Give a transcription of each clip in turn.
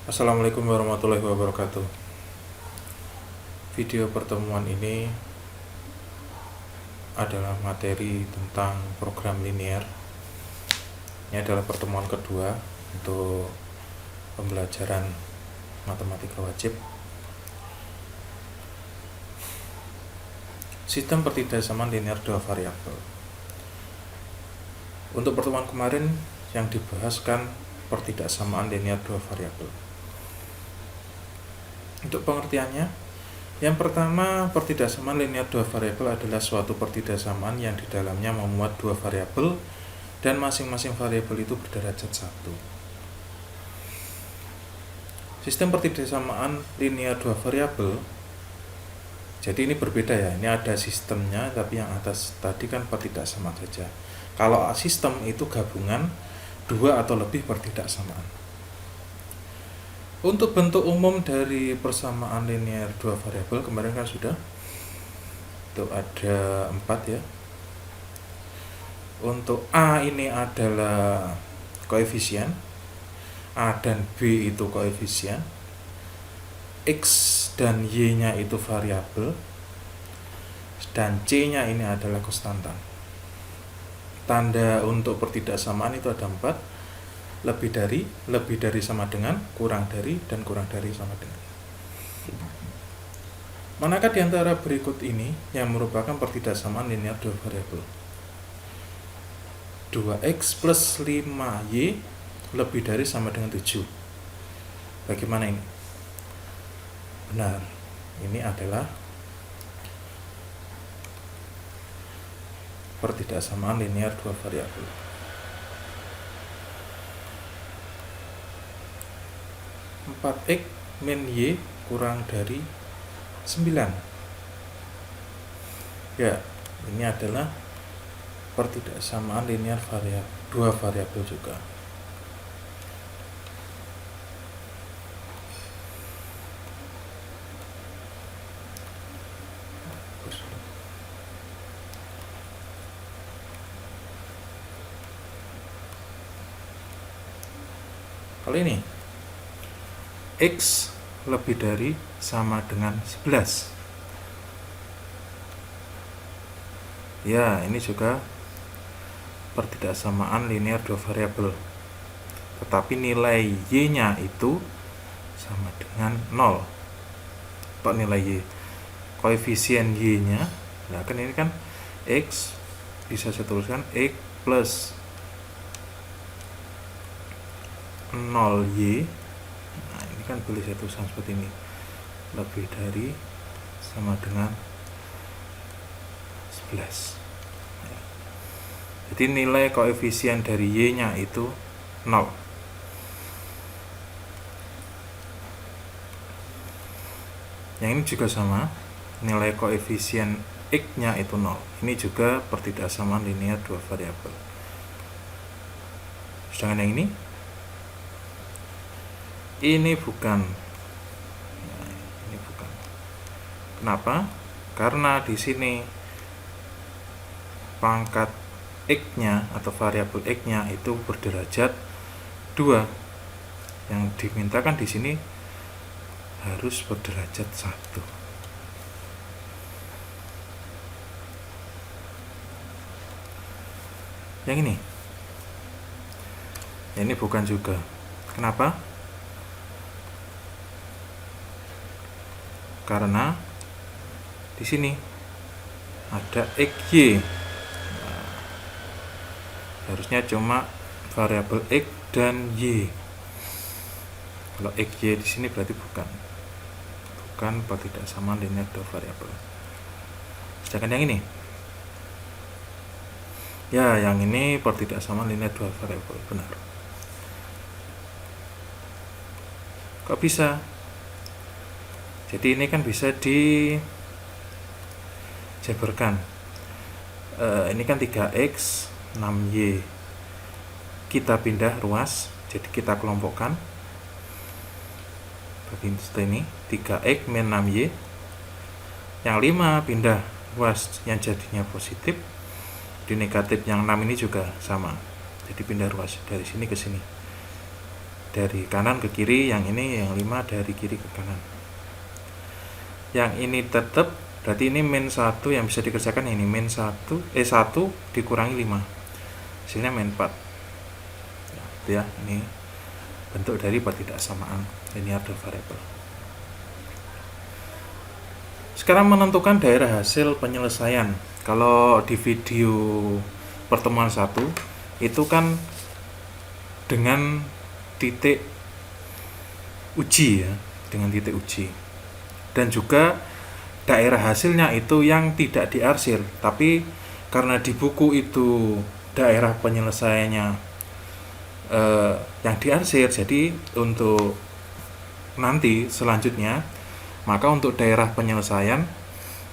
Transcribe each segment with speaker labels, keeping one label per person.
Speaker 1: Assalamualaikum warahmatullahi wabarakatuh. Video pertemuan ini adalah materi tentang program linear. Ini adalah pertemuan kedua untuk pembelajaran matematika wajib. Sistem pertidaksamaan linear dua variabel. Untuk pertemuan kemarin yang dibahaskan pertidaksamaan linear dua variabel. Untuk pengertiannya, yang pertama, pertidaksamaan linear dua variabel adalah suatu pertidaksamaan yang di dalamnya memuat dua variabel dan masing-masing variabel itu berderajat 1. Sistem pertidaksamaan linear dua variabel, jadi ini berbeda ya, ini ada sistemnya, tapi yang atas tadi kan pertidaksamaan saja. Kalau sistem itu gabungan dua atau lebih pertidaksamaan. Untuk bentuk umum dari persamaan linear dua variabel kemarin kan sudah itu ada 4 ya. Untuk A ini adalah koefisien, A dan B itu koefisien, X dan Y nya itu variabel, dan C nya ini adalah konstantan. Tanda untuk pertidaksamaan itu ada 4, lebih dari sama dengan, kurang dari, dan kurang dari sama dengan. Manakah di antara berikut ini yang merupakan pertidaksamaan linear dua variabel? 2x plus 5y lebih dari sama dengan 7. Bagaimana ini? Benar, ini adalah pertidaksamaan linear dua variabel. 4x min y kurang dari 9. Ya, ini adalah pertidaksamaan linear dua variabel juga. Kali ini X lebih dari sama dengan 11. Ya, ini juga pertidaksamaan linear dua variabel. Tetapi nilai Y-nya itu sama dengan 0. Atau nilai Y. Koefisien Y-nya, nah kan ini kan X, bisa saya tuliskan X plus 0Y. Kan boleh saya tuliskan seperti ini, lebih dari sama dengan 11 ya. Jadi nilai koefisien dari Y nya itu 0. Yang ini juga sama, nilai koefisien X nya itu 0. Ini juga pertidaksamaan linear dua variabel. Sedangkan yang ini bukan. Nah, ini bukan. Kenapa? Karena di sini pangkat X-nya atau variabel X-nya itu berderajat 2. Yang dimintakan di sini harus berderajat 1. Yang ini bukan juga. Kenapa? Karena di sini ada XY. Nah, harusnya cuma variabel X dan Y. Kalau XY di sini berarti bukan pertidaksamaan linear dua variabel. Sedangkan yang ini, ya, yang ini pertidaksamaan linear dua variabel, benar. Kok bisa? Jadi ini kan bisa dijabarkan. Ini kan 3x 6y. Kita pindah ruas, jadi kita kelompokkan. Begini seperti ini, 3x min 6y. Yang 5 pindah ruas yang jadinya positif. Di negatif yang 6 ini juga sama. Jadi pindah ruas dari sini ke sini. dari kanan ke kiri, yang ini yang 5 dari kiri ke kanan. Yang ini tetap, berarti ini min 1 yang bisa dikerjakan, ini min 1 dikurangi 5, hasilnya min 4 ya, ini bentuk dari pertidaksamaan linear variable. Sekarang menentukan daerah hasil penyelesaian. Kalau di video pertemuan 1 itu kan dengan titik uji ya, dengan titik uji. Dan juga daerah hasilnya itu yang tidak diarsir, tapi karena di buku itu daerah penyelesaiannya yang diarsir, jadi untuk nanti selanjutnya maka untuk daerah penyelesaian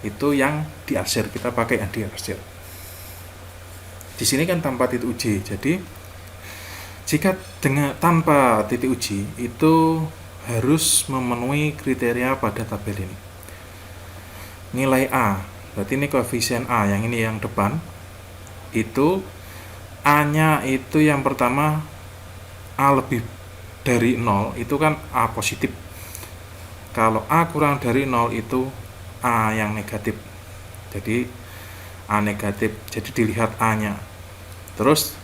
Speaker 1: itu yang diarsir, kita pakai yang diarsir. Di sini kan tanpa titik uji, jadi jika tanpa titik uji itu harus memenuhi kriteria pada tabel ini. Nilai A, berarti ini koefisien A, yang ini yang depan, itu A-nya itu yang pertama A lebih dari 0, itu kan A positif. Kalau A kurang dari 0 itu A yang negatif. Jadi A negatif, jadi dilihat A-nya. Terus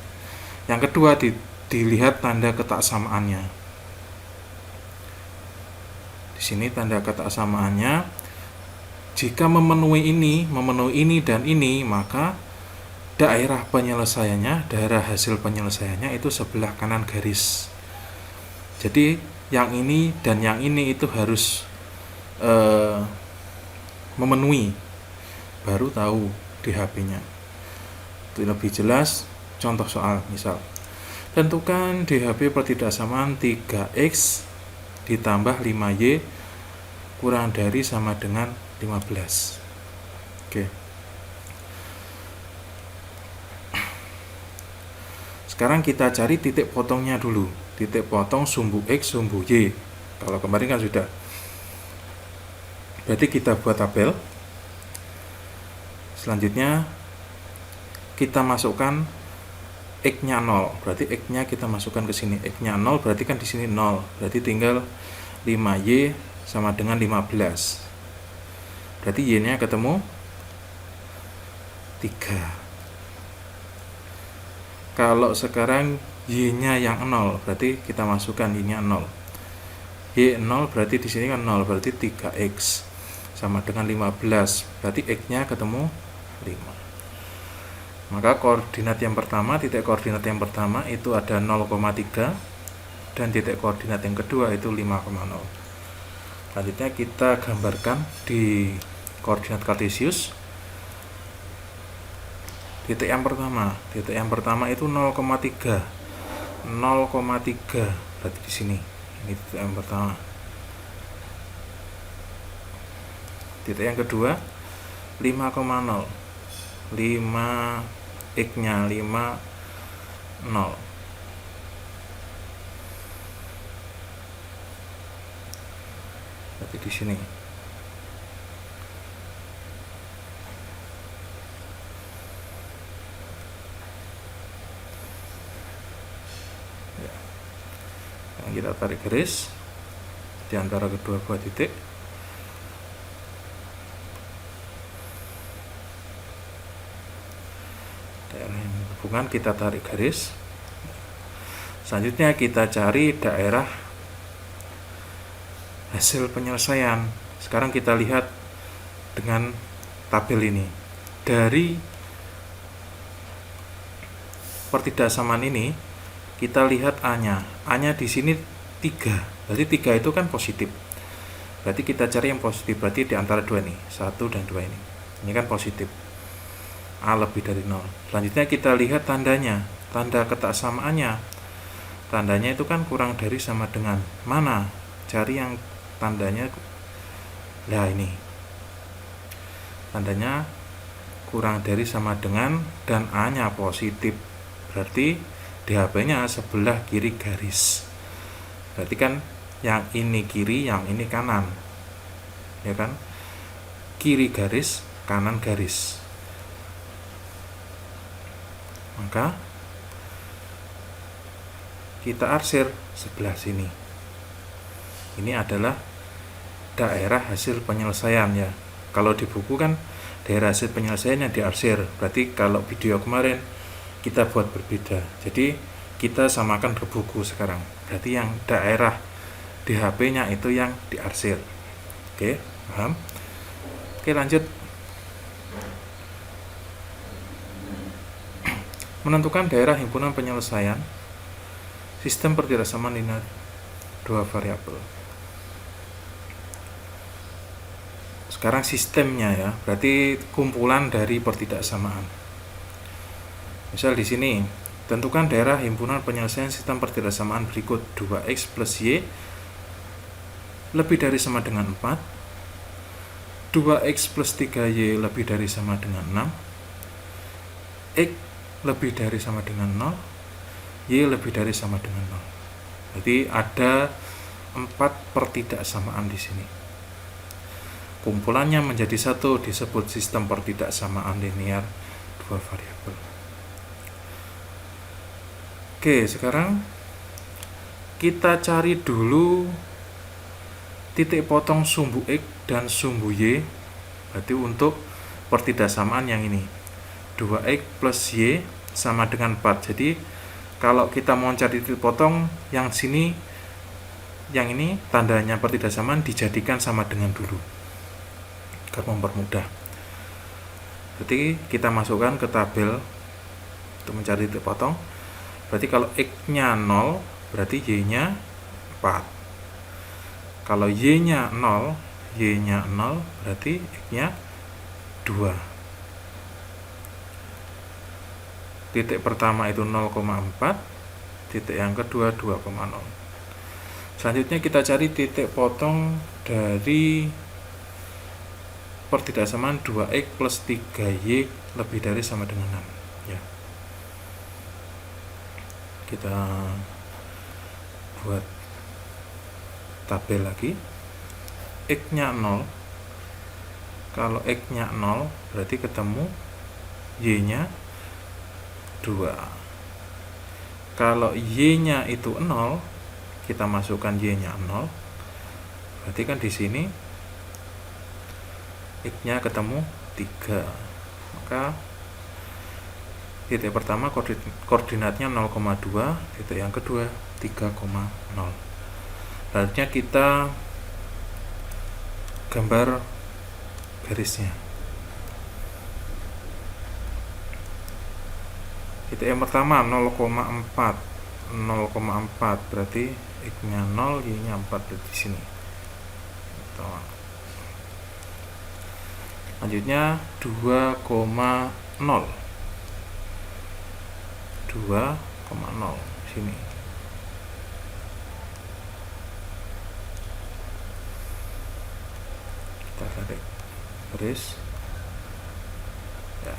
Speaker 1: yang kedua dilihat tanda ketaksamaannya. Di sini tanda ketaksamaannya, jika memenuhi ini dan ini, maka daerah penyelesaiannya, daerah hasil penyelesaiannya itu sebelah kanan garis. Jadi yang ini dan yang ini itu harus memenuhi, baru tahu DHP-nya. Itu lebih jelas, contoh soal misal. Tentukan DHP pertidaksamaan 3x ditambah 5y kurang dari sama dengan 15. Oke. Sekarang kita cari titik potongnya dulu. Titik potong sumbu X, sumbu Y. Kalau kemarin kan sudah. Berarti kita buat tabel. Selanjutnya kita masukkan X-nya 0. Berarti X-nya kita masukkan ke sini. X-nya 0 berarti kan di sini 0. Berarti tinggal 5Y sama dengan 15. Berarti Y-nya ketemu 3. Kalau sekarang Y-nya yang 0, berarti kita masukkan Y-nya 0. Y 0 berarti di sini kan 0, berarti 3x sama dengan 15. Berarti X-nya ketemu 5. Maka koordinat yang pertama, titik koordinat yang pertama itu ada 0,3 dan titik koordinat yang kedua itu 5,0. Selanjutnya kita gambarkan di koordinat kartesius. Titik yang pertama itu 0,3. 0,3 berarti di sini. Ini titik yang pertama. Titik yang kedua 5,0. 5 X-nya 5 0. Berarti di sini. Kita tarik garis di antara kedua buah titik. Daerah yang berhubungan kita tarik garis. Selanjutnya kita cari daerah hasil penyelesaian. Sekarang kita lihat dengan tabel ini. Dari pertidaksamaan ini kita lihat A-nya. A-nya di sini 3. Berarti 3 itu kan positif. Berarti kita cari yang positif. Berarti di antara 2 nih, 1 dan 2 ini. Ini kan positif. A lebih dari 0. Selanjutnya kita lihat tandanya. Tanda ketaksamaannya. Tandanya itu kan kurang dari sama dengan mana? Cari yang tandanya. Nah, ini. Tandanya kurang dari sama dengan dan A-nya positif. Berarti DHP-nya sebelah kiri garis. Berarti kan yang ini kiri, yang ini kanan. Ya kan? Kiri garis, kanan garis. Maka kita arsir sebelah sini. Ini adalah daerah hasil penyelesaian ya. Kalau di buku kan daerah hasil penyelesaian yang diarsir. Berarti kalau video kemarin kita buat berbeda. Jadi kita samakan ke buku sekarang. Berarti yang daerah di HP-nya itu yang diarsir. Oke, paham? Oke, lanjut. Menentukan daerah himpunan penyelesaian sistem pertidaksamaan linear dua variabel. Sekarang sistemnya ya, berarti kumpulan dari pertidaksamaan. Misal di sini, tentukan daerah himpunan penyelesaian sistem pertidaksamaan berikut 2x plus y lebih dari sama dengan 4, 2x plus 3y lebih dari sama dengan 6, x lebih dari sama dengan 0, y lebih dari sama dengan 0. Jadi ada 4 pertidaksamaan di sini. Kumpulannya menjadi satu disebut sistem pertidaksamaan linear dua variabel. Oke, sekarang kita cari dulu titik potong sumbu x dan sumbu y. Berarti untuk pertidaksamaan yang ini 2x plus y sama dengan 4. Jadi kalau kita mau cari titik potong yang sini, yang ini tandanya pertidaksamaan dijadikan sama dengan dulu agar mempermudah. Berarti kita masukkan ke tabel untuk mencari titik potong. Berarti kalau x-nya 0 berarti y-nya 4. Kalau y-nya 0 berarti x-nya 2. Titik pertama itu 0,4, titik yang kedua 2,0. Selanjutnya kita cari titik potong dari pertidaksamaan 2x plus 3y lebih dari sama dengan 6 ya. Kita buat tabel lagi. X-nya 0. Kalau x-nya 0 berarti ketemu y-nya 2. Kalau y-nya itu 0, kita masukkan y-nya 0. Berarti kan di sini x-nya ketemu 3. Maka titik pertama koordinatnya 0,2, titik yang kedua 3,0. Selanjutnya kita gambar garisnya. Titik yang pertama 0,4 berarti x-nya 0, y-nya 4 di sini. Lanjutnya 2,0 sini. Kita tarik garis ya.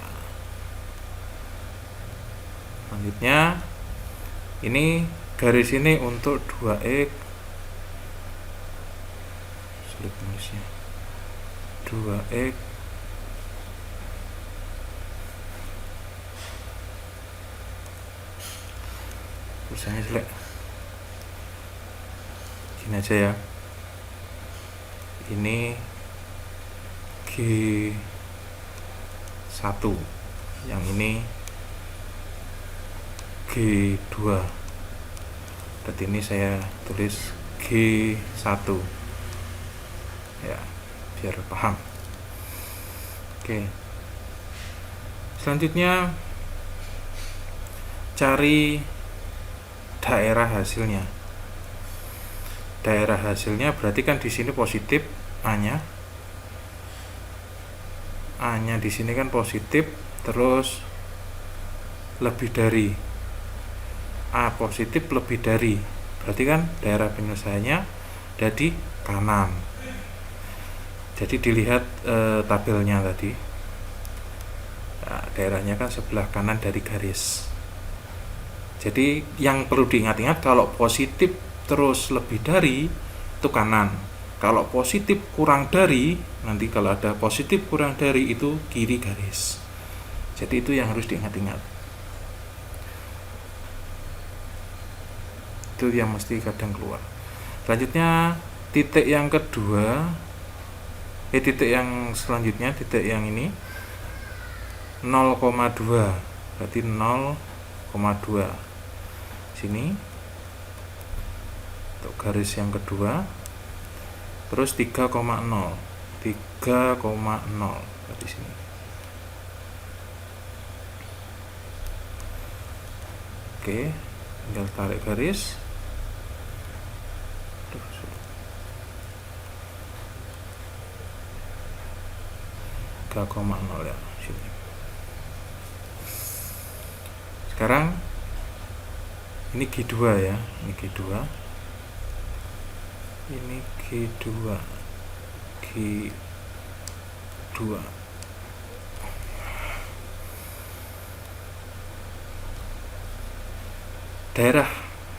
Speaker 1: Selanjutnya ini garis ini untuk 2x, sulit nulisnya, 2x tulisannya jelek, gini aja ya. Ini G1, yang ini G2. Berarti ini saya tulis G1 ya, biar paham. Oke, selanjutnya cari daerah hasilnya. Daerah hasilnya berarti kan di sini positif A-nya. A-nya di sini kan positif, terus lebih dari. A positif lebih dari. Berarti kan daerah penyelesaiannya ada di kanan. Jadi dilihat tabelnya tadi. Nah, daerahnya kan sebelah kanan dari garis. Jadi yang perlu diingat-ingat, kalau positif terus lebih dari itu kanan. Kalau positif kurang dari, nanti kalau ada positif kurang dari itu kiri garis. Jadi itu yang harus diingat-ingat. itu yang mesti kadang keluar. Selanjutnya titik yang kedua, titik yang selanjutnya, titik yang ini 0,2, berarti 0,2 sini untuk garis yang kedua. Terus 3,0 di sini. Oke, tinggal tarik garis. 3,0 ya sini. Sekarang ini G2 ya, ini G2. Ini G2. Daerah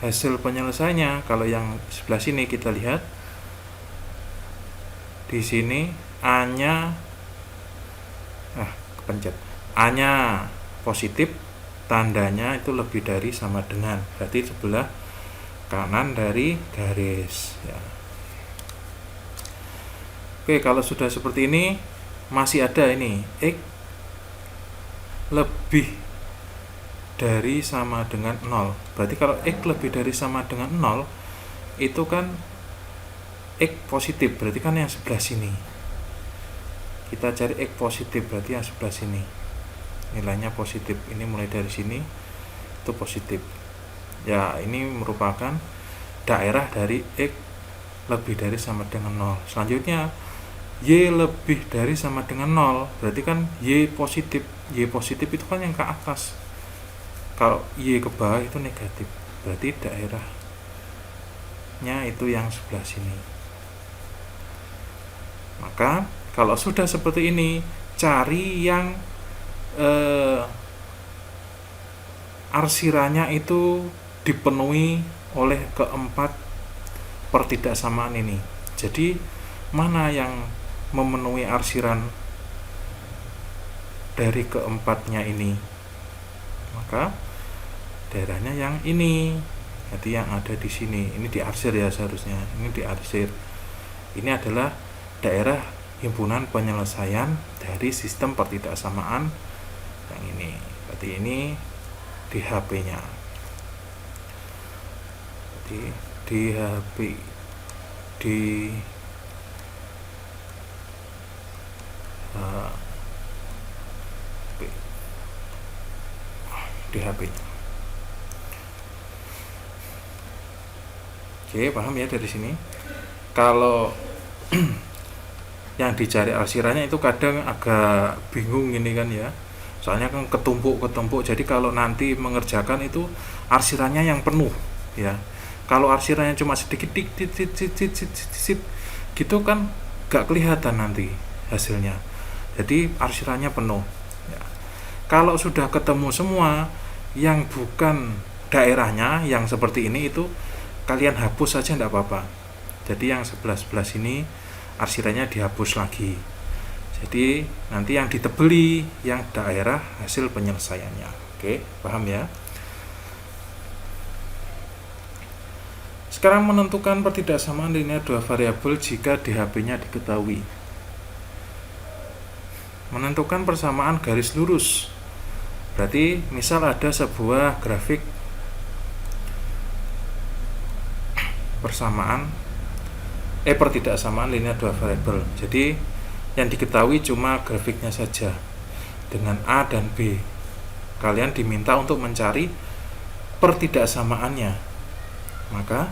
Speaker 1: hasil penyelesaiannya, kalau yang sebelah sini kita lihat di sini A-nya kepencet. A-nya positif, tandanya itu lebih dari sama dengan, berarti sebelah kanan dari garis ya. Oke, kalau sudah seperti ini masih ada ini X lebih dari sama dengan 0. Berarti kalau X lebih dari sama dengan 0 itu kan X positif, berarti kan yang sebelah sini. Kita cari X positif, berarti yang sebelah sini nilainya positif. Ini mulai dari sini itu positif ya. Ini merupakan daerah dari X lebih dari sama dengan 0. Selanjutnya Y lebih dari sama dengan 0, berarti kan Y positif. Y positif itu kan yang ke atas, kalau Y ke bawah itu negatif, berarti daerahnya itu yang sebelah sini. Maka kalau sudah seperti ini, cari yang arsirannya itu dipenuhi oleh keempat pertidaksamaan ini. Jadi mana yang memenuhi arsiran dari keempatnya ini, maka daerahnya yang ini. Jadi yang ada di sini, ini diarsir ya seharusnya. Ini diarsir. Ini adalah daerah himpunan penyelesaian dari sistem pertidaksamaan yang ini. Berarti ini di HP-nya. Di HP di HP-nya. Oke, paham ya dari sini? Kalau yang dicari arsirannya itu kadang agak bingung ini kan ya. Soalnya kan ketumpuk. Jadi kalau nanti mengerjakan itu arsirannya yang penuh ya. Kalau arsirannya cuma sedikit gitu kan gak kelihatan nanti hasilnya. Jadi arsirannya penuh ya. Kalau sudah ketemu semua yang bukan daerahnya yang seperti ini, itu kalian hapus saja tidak apa-apa. Jadi yang sebelah sini arsirannya dihapus lagi. Jadi nanti yang ditebeli yang daerah hasil penyelesaiannya. Oke, paham ya? Sekarang menentukan pertidaksamaan linear dua variabel jika DHP-nya diketahui. Menentukan persamaan garis lurus. Berarti misal ada sebuah grafik pertidaksamaan linear dua variabel. Jadi yang diketahui cuma grafiknya saja dengan A dan B. Kalian diminta untuk mencari pertidaksamaannya. Maka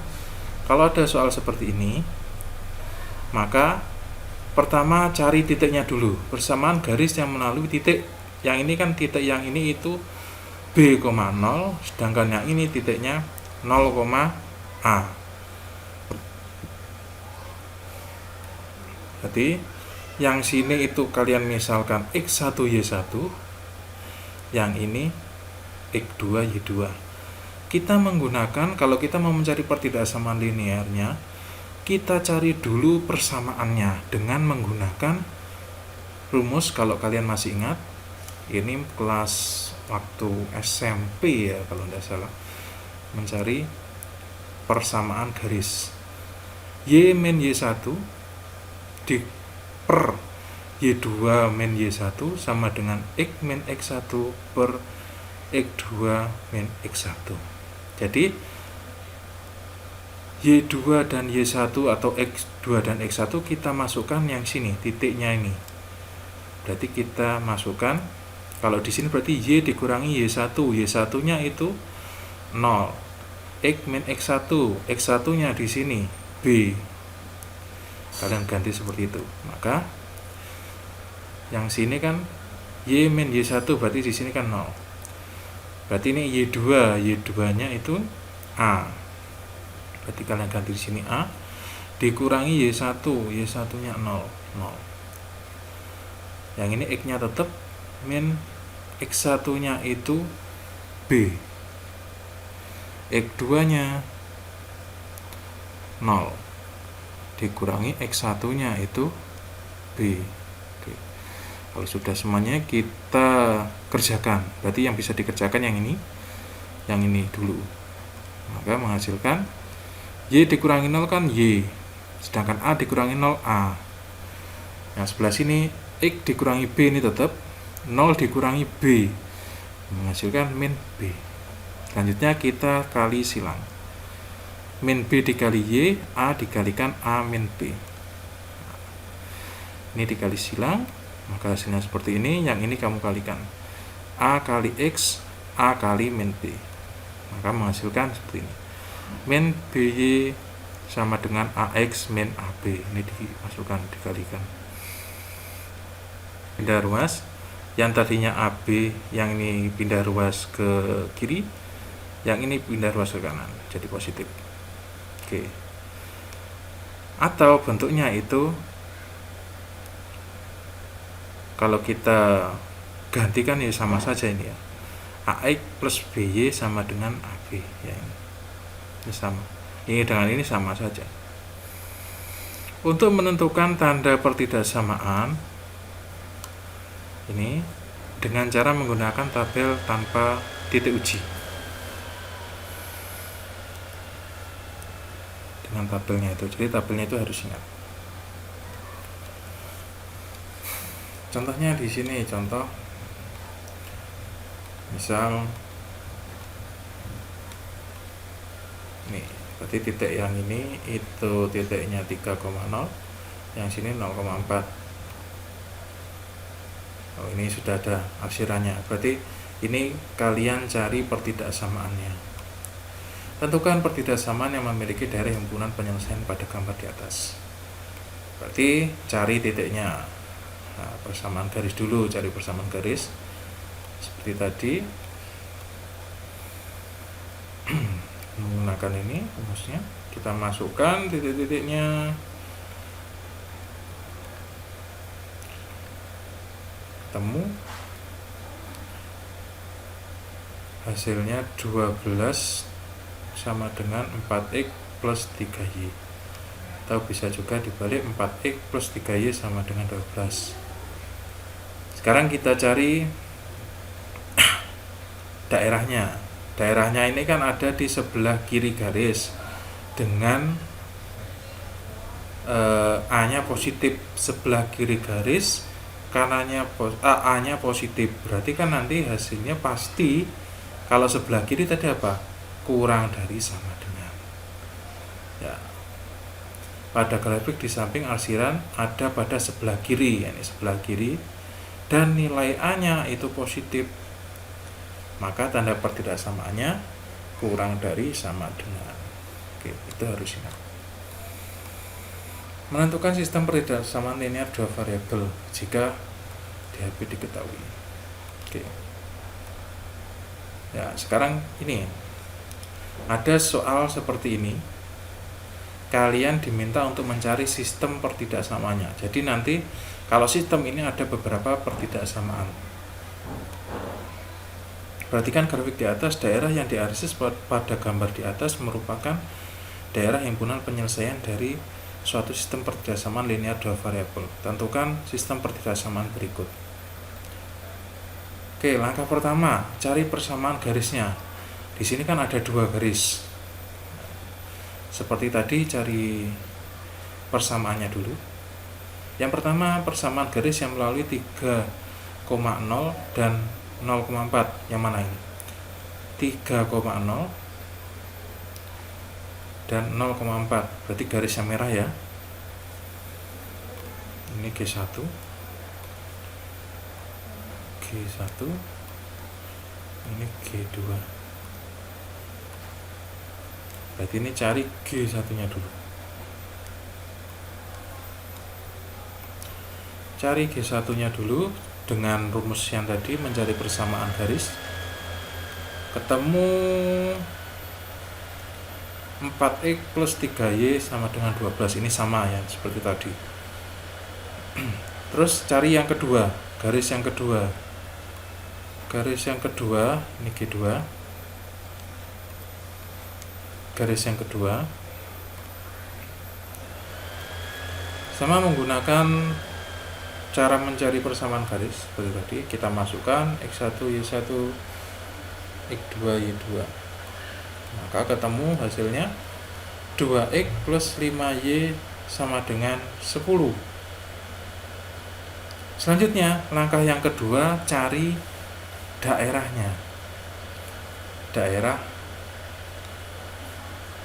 Speaker 1: kalau ada soal seperti ini, maka pertama cari titiknya dulu. Persamaan garis yang melalui titik. Yang ini kan titik yang ini itu B, 0, sedangkan yang ini titiknya 0, A. Jadi yang sini itu kalian misalkan X1 Y1, yang ini X2 Y2. Kita menggunakan, kalau kita mau mencari pertidaksamaan linearnya, kita cari dulu persamaannya dengan menggunakan rumus. Kalau kalian masih ingat, ini kelas waktu SMP ya kalau tidak salah, mencari persamaan garis. Y min Y1 di per Y2 min Y1 sama dengan X min X1 per X2 min X1. Jadi Y2 dan Y1 atau X2 dan X1 kita masukkan yang sini, titiknya ini. Berarti kita masukkan, kalau di sini berarti Y dikurangi Y1, Y1-nya itu 0. X min X1, X1-nya di sini B. Kalian ganti seperti itu. Maka yang sini kan Y min Y1 berarti di sini kan 0. Berarti ini Y2, Y2-nya itu A. Berarti kalian ganti di sini A dikurangi Y1, Y1-nya 0, 0. Yang ini X-nya tetap min X1-nya itu B. X2-nya 0 dikurangi X1-nya itu B. Oke. Kalau sudah semuanya kita kerjakan. Berarti yang bisa dikerjakan yang ini dulu. Maka menghasilkan Y dikurangi 0 kan Y, sedangkan A dikurangi 0 A. Yang sebelah sini X dikurangi B ini tetap 0 dikurangi B, menghasilkan min B. Selanjutnya kita kali silang. Min B dikali Y, A dikalikan A min B. Ini dikali silang, maka hasilnya seperti ini. Yang ini kamu kalikan A kali X, A kali min B, maka menghasilkan seperti ini. Min BY sama dengan AX min AB. Ini dimasukkan, dikalikan. Pindah ruas. Yang tadinya AB, yang ini pindah ruas ke kiri, yang ini pindah ruas ke kanan, jadi positif. Oke. Atau bentuknya itu kalau kita gantikan ya sama saja ini ya. AX plus BY sama dengan AB ya ini. Ini sama. Ini dengan ini sama saja. Untuk menentukan tanda pertidaksamaan ini dengan cara menggunakan tabel tanpa titik uji. Dengan tabelnya itu. Jadi tabelnya itu harus ingat. Contohnya di sini, contoh misal nih, berarti titik yang ini itu titiknya 3,0, yang sini 0,4. Oh, ini sudah ada aksirannya. Berarti ini kalian cari pertidaksamaannya. Tentukan pertidaksamaan yang memiliki daerah himpunan penyelesaian pada gambar di atas. Berarti cari titiknya. Nah, persamaan garis dulu, cari persamaan garis. Seperti tadi. Menggunakan ini rumusnya, kita masukkan titik-titiknya, temu hasilnya 12 sama dengan 4x plus 3y, atau bisa juga dibalik 4x plus 3y sama dengan 12. Sekarang kita cari daerahnya. Daerahnya ini kan ada di sebelah kiri garis dengan A-nya positif, sebelah kiri garis kanannya A-nya positif. Berarti kan nanti hasilnya pasti kalau sebelah kiri tadi apa? Kurang dari sama dengan. Ya. Pada grafik di samping arsiran ada pada sebelah kiri, yakni sebelah kiri, dan nilai A-nya itu positif. Maka tanda pertidaksamaannya kurang dari sama dengan. Oke, itu harus ingat. Menentukan sistem pertidaksamaan linear dua variabel jika DHP diketahui. Oke. Ya, sekarang ini ada soal seperti ini. Kalian diminta untuk mencari sistem pertidaksamaannya. Jadi nanti kalau sistem ini ada beberapa pertidaksamaan. Perhatikan grafik di atas, daerah yang dianalisis pada gambar di atas merupakan daerah himpunan penyelesaian dari suatu sistem pertidaksamaan linear dua variabel. Tentukan sistem pertidaksamaan berikut. Oke, langkah pertama, cari persamaan garisnya. Di sini kan ada dua garis. Seperti tadi, cari persamaannya dulu. Yang pertama, persamaan garis yang melalui 3,0 dan 0,4. Yang mana ini? 3,0 dan 0,4. Berarti garis yang merah ya. Ini G1, ini G2. Berarti ini cari G1 nya dulu. Cari G1 nya dulu dengan rumus yang tadi, mencari persamaan garis. Ketemu 4x plus 3y sama dengan 12. Ini sama ya, seperti tadi. Terus cari yang kedua, garis yang kedua. Garis yang kedua, ini G2. Garis yang kedua sama menggunakan cara mencari persamaan garis seperti tadi. Kita masukkan x1 y1 x2 y2, maka ketemu hasilnya 2x plus 5y sama dengan 10. Selanjutnya, langkah yang kedua, cari daerahnya.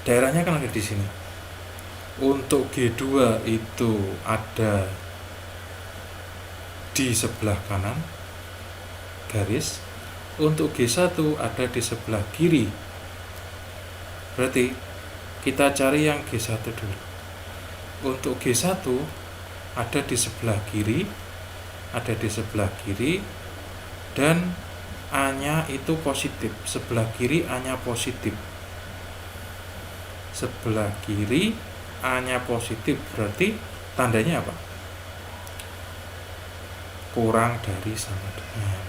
Speaker 1: Daerahnya kan ada di sini. Untuk G2 itu ada di sebelah kanan garis, untuk G1 ada di sebelah kiri. Berarti kita cari yang G1 dulu. Untuk G1 ada di sebelah kiri, dan A-nya itu positif. Sebelah kiri A-nya positif. Sebelah kiri A-nya positif, berarti tandanya apa? Kurang dari sama dengan.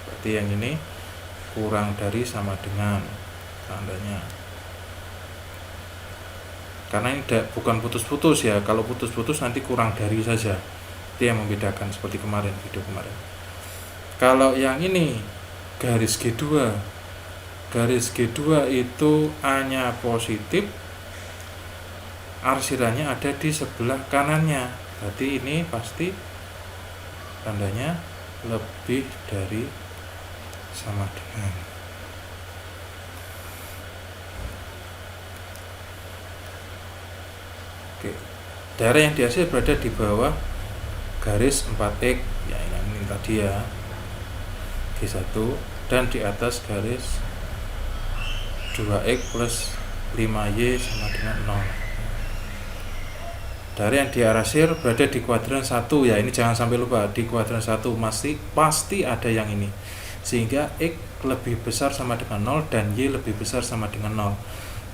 Speaker 1: Berarti yang ini kurang dari sama dengan tandanya. Karena ini bukan putus-putus ya. Kalau putus-putus nanti kurang dari saja. Itu yang membedakan, seperti kemarin, video kemarin. Kalau yang ini garis G2. Garis G2 itu A-nya positif, arsirannya ada di sebelah kanannya. Berarti ini pasti tandanya lebih dari sama dengan. Oke. Daerah yang dihasil berada di bawah garis 4x, ya ini tadi ya, G1, dan di atas garis 2x plus 5y sama dengan 0. Dari yang dihasil berada di kuadran 1 ya, ini jangan sampai lupa, di kuadran 1 pasti ada yang ini, sehingga x lebih besar sama dengan 0 dan y lebih besar sama dengan 0.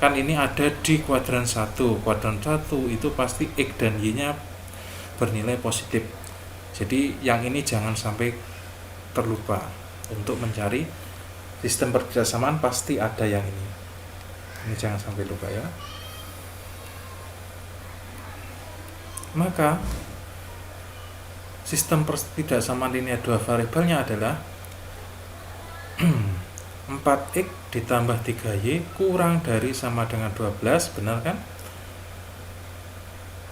Speaker 1: Kan ini ada di kuadran 1. Kuadran 1 itu pasti x dan y nya bernilai positif. Jadi yang ini jangan sampai terlupa. Untuk mencari sistem perbedasamaan pasti ada yang ini. Ini jangan sampai lupa ya. Maka sistem perbedasamaan linear dua variabelnya adalah 4x ditambah 3y kurang dari sama dengan 12, benar kan?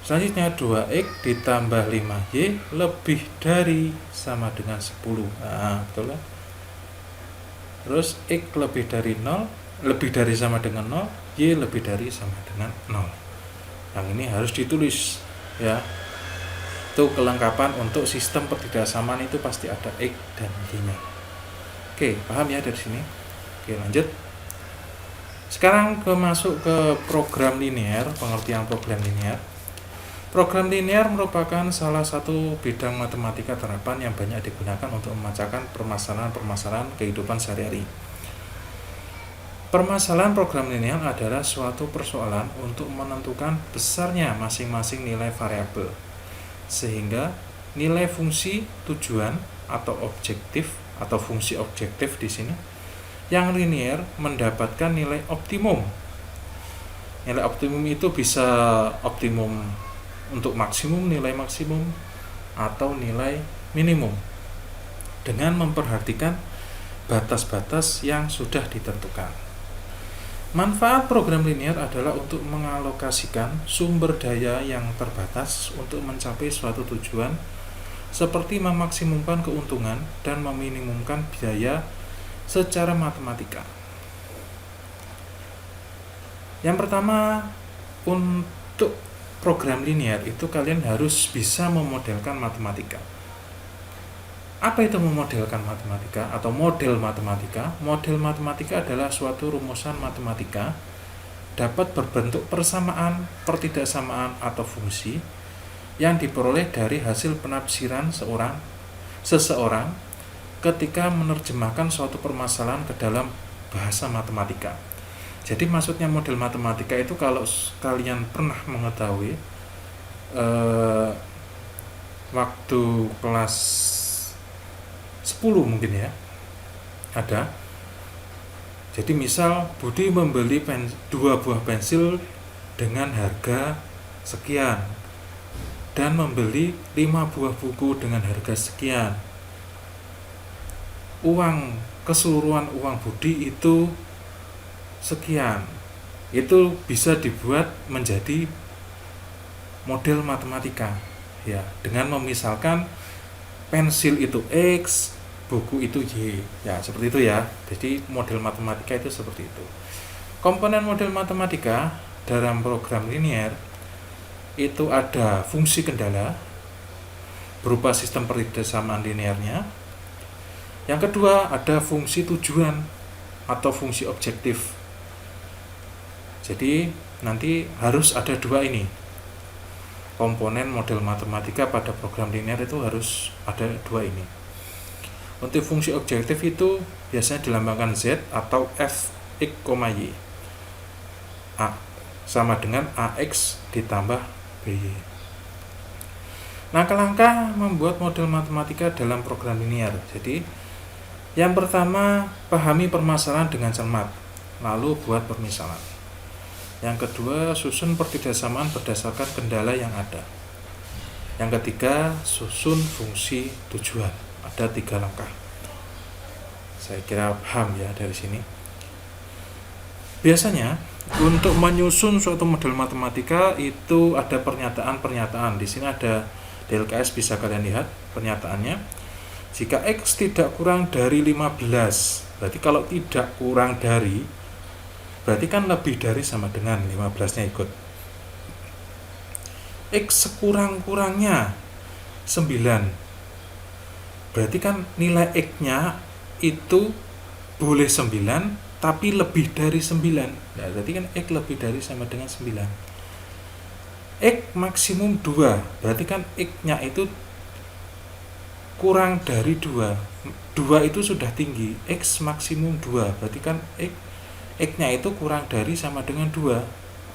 Speaker 1: Selanjutnya 2x ditambah 5y lebih dari sama dengan 10. Nah, betul kan? Terus x lebih dari 0, lebih dari sama dengan 0, y lebih dari sama dengan 0. Yang ini harus ditulis ya. Itu kelengkapan untuk sistem perbedasamaan, itu pasti ada x dan y-nya. Oke, paham ya dari sini? Oke, lanjut. Sekarang masuk ke program linear, pengertian program linear. Program linear merupakan salah satu bidang matematika terapan yang banyak digunakan untuk memecahkan permasalahan-permasalahan kehidupan sehari-hari. Permasalahan program linear adalah suatu persoalan untuk menentukan besarnya masing-masing nilai variabel, sehingga nilai fungsi tujuan atau objektif atau fungsi objektif di sini yang linear mendapatkan nilai optimum. Nilai optimum itu bisa optimum untuk maksimum, nilai maksimum, atau nilai minimum, dengan memperhatikan batas-batas yang sudah ditentukan. Manfaat program linear adalah untuk mengalokasikan sumber daya yang terbatas untuk mencapai suatu tujuan, seperti memaksimumkan keuntungan dan meminimumkan biaya secara matematika. Yang pertama, untuk program linear itu kalian harus bisa memodelkan matematika. Apa itu memodelkan matematika atau model matematika? Model matematika adalah suatu rumusan matematika dapat berbentuk persamaan, pertidaksamaan, atau fungsi yang diperoleh dari hasil penafsiran seseorang ketika menerjemahkan suatu permasalahan ke dalam bahasa matematika. Jadi maksudnya model matematika itu, kalau kalian pernah mengetahui waktu kelas 10 mungkin ya, ada. Jadi misal Budi membeli 2 buah pensil dengan harga sekian dan membeli 5 buah buku dengan harga sekian. Keseluruhan uang Budi itu sekian. Itu bisa dibuat menjadi model matematika ya, dengan memisalkan pensil itu X, buku itu Y, ya seperti itu ya. Jadi model matematika itu seperti itu. Komponen model matematika dalam program linear itu ada fungsi kendala berupa sistem pertidaksamaan linearnya. Yang kedua ada fungsi tujuan atau fungsi objektif. Jadi nanti harus ada 2 ini. Komponen model matematika pada program linear itu harus ada 2 ini. Untuk fungsi objektif itu biasanya dilambangkan Z atau f(x, y). A sama dengan AX ditambah BY. Langkah-langkah membuat model matematika dalam program linear. Jadi yang pertama, pahami permasalahan dengan cermat, lalu buat permisalan. Yang kedua, susun pertidaksamaan berdasarkan kendala yang ada. Yang ketiga, susun fungsi tujuan. Ada 3 langkah. Saya kira paham ya dari sini. Biasanya untuk menyusun suatu model matematika itu ada pernyataan-pernyataan. Di sini ada DLKS, bisa kalian lihat pernyataannya. Jika X tidak kurang dari 15, berarti kalau tidak kurang dari, berarti kan lebih dari sama dengan 15-nya ikut. X sekurang-kurangnya 9, berarti kan nilai X-nya itu boleh 9 tapi lebih dari 9. Nah, berarti kan X lebih dari sama dengan 9. X maksimum 2, berarti kan X-nya itu kurang dari 2. 2 itu sudah tinggi. X maksimum 2, berarti kan X-nya itu kurang dari sama dengan 2.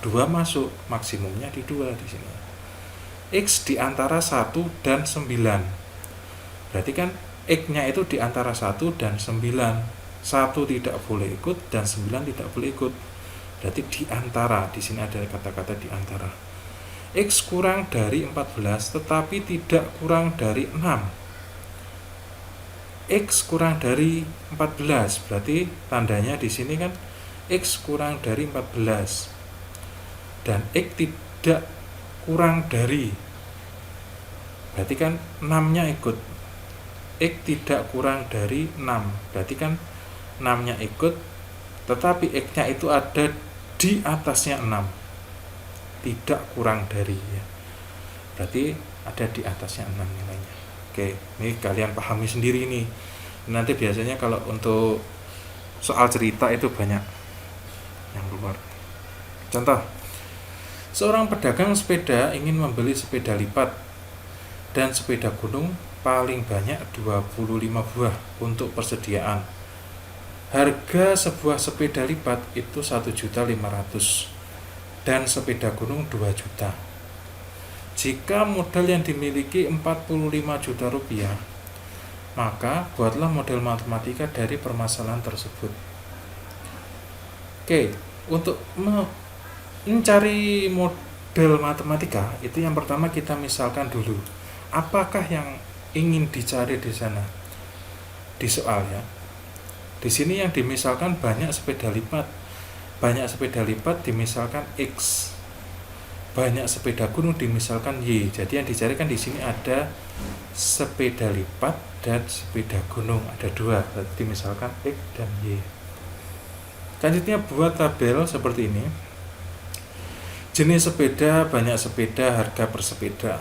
Speaker 1: 2 masuk, maksimumnya di 2 di sini. X di antara 1 dan 9. Berarti kan X-nya itu di antara 1 dan 9. 1 tidak boleh ikut dan 9 tidak boleh ikut. Berarti di antara, di sini ada kata-kata di antara. X kurang dari 14 tetapi tidak kurang dari 6. X kurang dari 14, berarti tandanya di sini kan X kurang dari 14. Dan X tidak kurang dari, berarti kan 6-nya ikut. X tidak kurang dari 6, berarti kan 6-nya ikut, tetapi X-nya itu ada di atasnya 6, tidak kurang dari ya. Berarti ada di atasnya 6 nilainya. Oke, ini kalian pahami sendiri nih. Nanti biasanya kalau untuk soal cerita itu banyak yang keluar. Contoh, seorang pedagang sepeda ingin membeli sepeda lipat dan sepeda gunung paling banyak 25 buah untuk persediaan. Harga sebuah sepeda lipat itu 1.500.000 dan sepeda gunung 2 juta. Jika modal yang dimiliki 45 juta rupiah, maka buatlah model matematika dari permasalahan tersebut. Oke, untuk mencari model matematika itu yang pertama kita misalkan dulu, apakah yang ingin dicari di sana di soal ya. Di sini yang dimisalkan banyak sepeda lipat, banyak sepeda lipat dimisalkan X, banyak sepeda gunung dimisalkan Y. Jadi yang dicarikan di sini ada sepeda lipat dan sepeda gunung, ada dua, dimisalkan X dan Y. Selanjutnya buat tabel seperti ini. Jenis sepeda, banyak sepeda, harga per sepeda.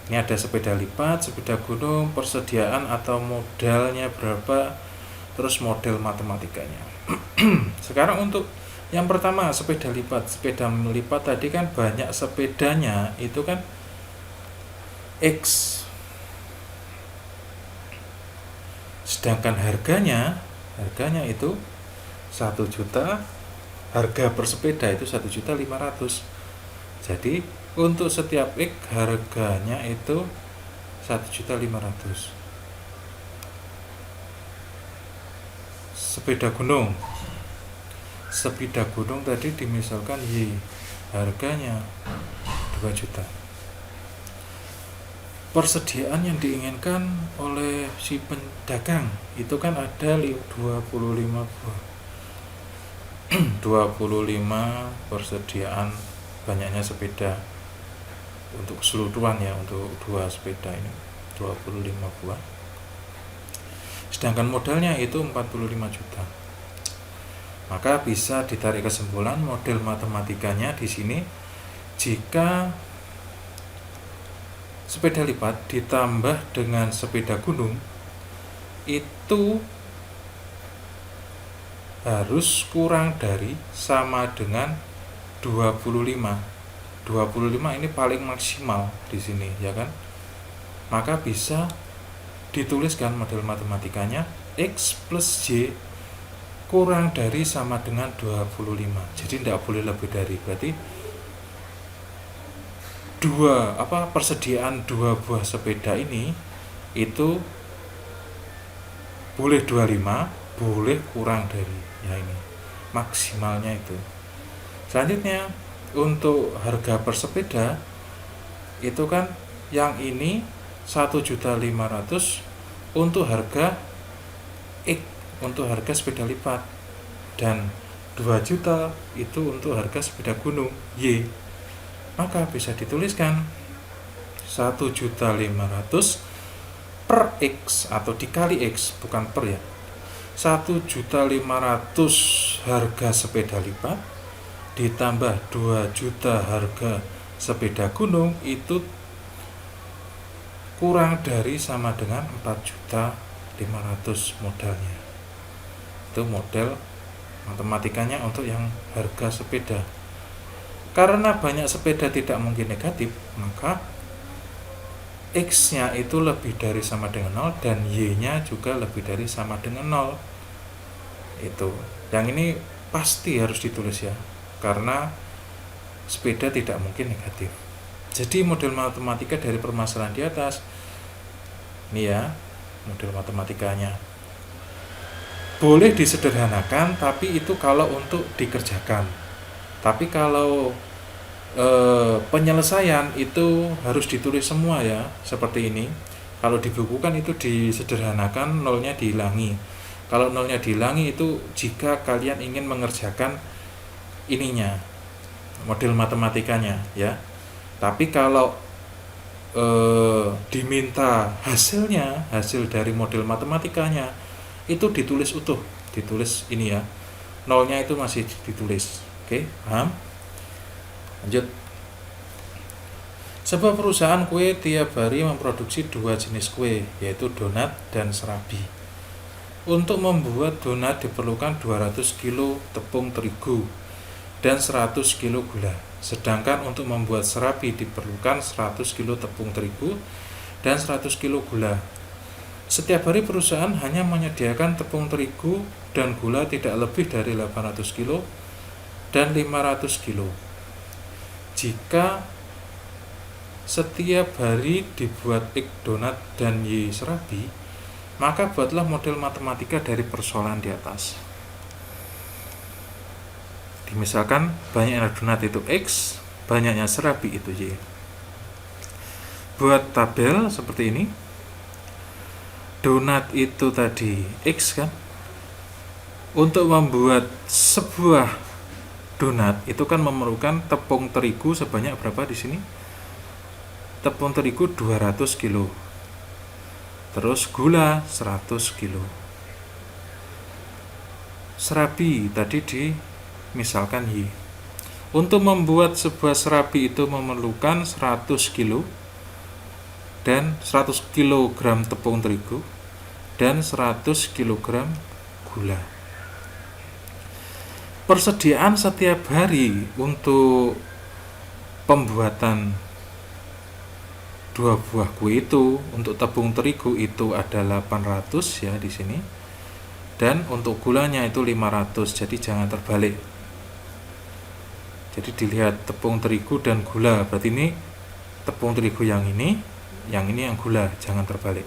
Speaker 1: Ini ada sepeda lipat, sepeda gunung, persediaan atau modalnya berapa, terus model matematikanya. Sekarang untuk yang pertama, sepeda lipat. Sepeda lipat tadi kan banyak sepedanya, itu kan X. Sedangkan harganya itu 1 juta, harga per sepeda itu 1.500.000. Jadi untuk setiap X harganya itu 1.500.000. Sepeda gunung tadi dimisalkan Y, harganya 2 juta. Persediaan yang diinginkan oleh si pedagang itu kan ada 25 buah. 25 persediaan banyaknya sepeda untuk keseluruhan ya, untuk 2 sepeda ini 25 buah. Sedangkan modalnya itu 45 juta. Maka bisa ditarik kesimpulan model matematikanya di sini, jika sepeda lipat ditambah dengan sepeda gunung itu harus kurang dari sama dengan 25. 25 ini paling maksimal di sini ya kan. Maka bisa dituliskan model matematikanya X plus Y kurang dari sama dengan 25. Jadi tidak boleh lebih dari, berarti persediaan 2 buah sepeda ini itu boleh 25, boleh kurang dari, ya ini maksimalnya itu. Selanjutnya untuk harga per sepeda itu kan yang ini 1.500.000 untuk harga X, untuk harga sepeda lipat, dan 2 juta itu untuk harga sepeda gunung Y. Maka bisa dituliskan 1.500.000 per X atau dikali X, bukan per ya. 1.500.000 harga sepeda lipat ditambah 2 juta harga sepeda gunung itu kurang dari sama dengan 4.500.000 modalnya. Itu model matematikanya untuk yang harga sepeda. Karena banyak sepeda tidak mungkin negatif, maka X-nya itu lebih dari sama dengan 0 dan Y-nya juga lebih dari sama dengan 0. Itu. Yang ini pasti harus ditulis ya, karena sepeda tidak mungkin negatif. Jadi model matematika dari permasalahan di atas ini ya, model matematikanya boleh disederhanakan, tapi itu kalau untuk dikerjakan. Tapi kalau penyelesaian itu harus ditulis semua ya, seperti ini. Kalau dibukukan itu disederhanakan, nolnya dihilangi. Kalau nolnya dihilangi itu jika kalian ingin mengerjakan ininya, model matematikanya ya. Tapi kalau diminta hasilnya, hasil dari model matematikanya itu ditulis utuh, ditulis ini ya, nolnya itu masih ditulis. Oke, paham? Lanjut. Sebuah perusahaan kue tiap hari memproduksi 2 jenis kue, yaitu donat dan serabi. Untuk membuat donat diperlukan 200 kg tepung terigu dan 100 kg gula. Sedangkan untuk membuat serabi diperlukan 100 kg tepung terigu dan 100 kg gula. Setiap hari perusahaan hanya menyediakan tepung terigu dan gula tidak lebih dari 800 kg dan 500 kg. Jika setiap hari dibuat X donat dan Y serabi, maka buatlah model matematika dari persoalan di atas. Misalkan banyaknya donat itu X, banyaknya serabi itu Y. Buat tabel seperti ini. Donat itu tadi X kan, Untuk membuat sebuah donat itu kan memerlukan tepung terigu sebanyak berapa di sini? Tepung terigu 200 kilo. Terus gula 100 kilo. Serabi tadi misalkan Y. Untuk membuat sebuah serabi itu memerlukan 100 kilo dan 100 kg tepung terigu dan 100 kg gula. Persediaan setiap hari untuk pembuatan 2 buah kue itu untuk tepung terigu itu ada 800 ya di sini. Dan untuk gulanya itu 500. Jadi jangan terbalik. Jadi dilihat tepung terigu dan gula. Berarti ini tepung terigu yang ini yang gula, jangan terbalik.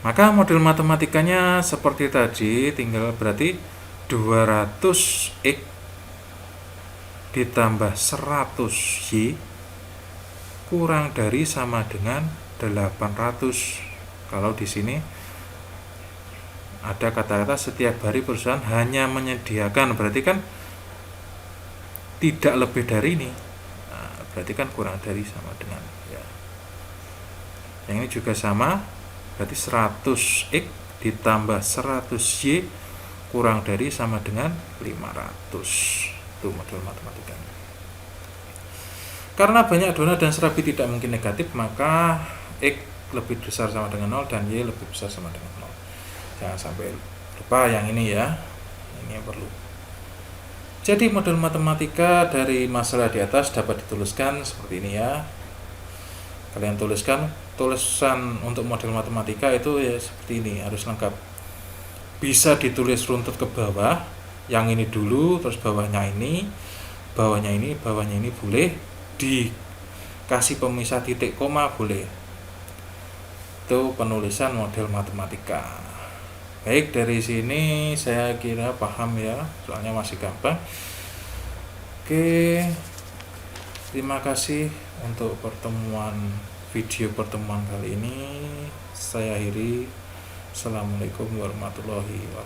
Speaker 1: Maka model matematikanya seperti tadi, tinggal berarti 200x ditambah 100y kurang dari sama dengan 800. Kalau di sini ada kata-kata setiap hari perusahaan hanya menyediakan, berarti kan tidak lebih dari ini. Nah, berarti kan kurang dari sama dengan ya. Yang ini juga sama, berarti 100x ditambah 100y kurang dari sama dengan 500. Itu model matematikanya. Karena banyak donat dan serabi tidak mungkin negatif, maka X lebih besar sama dengan 0 dan Y lebih besar sama dengan 0. Jangan sampai lupa yang ini ya. Ini yang perlu. Jadi model matematika dari masalah di atas dapat dituliskan seperti ini ya. Kalian tuliskan, tulisan untuk model matematika itu ya seperti ini, harus lengkap. Bisa ditulis runtut ke bawah, yang ini dulu, terus bawahnya ini, bawahnya ini, bawahnya ini boleh, dikasih pemisah titik koma boleh. Itu penulisan model matematika. Baik, dari sini saya kira paham ya, soalnya masih gampang. Oke, terima kasih untuk video pertemuan kali ini. Saya akhiri. Assalamualaikum warahmatullahi wabarakatuh.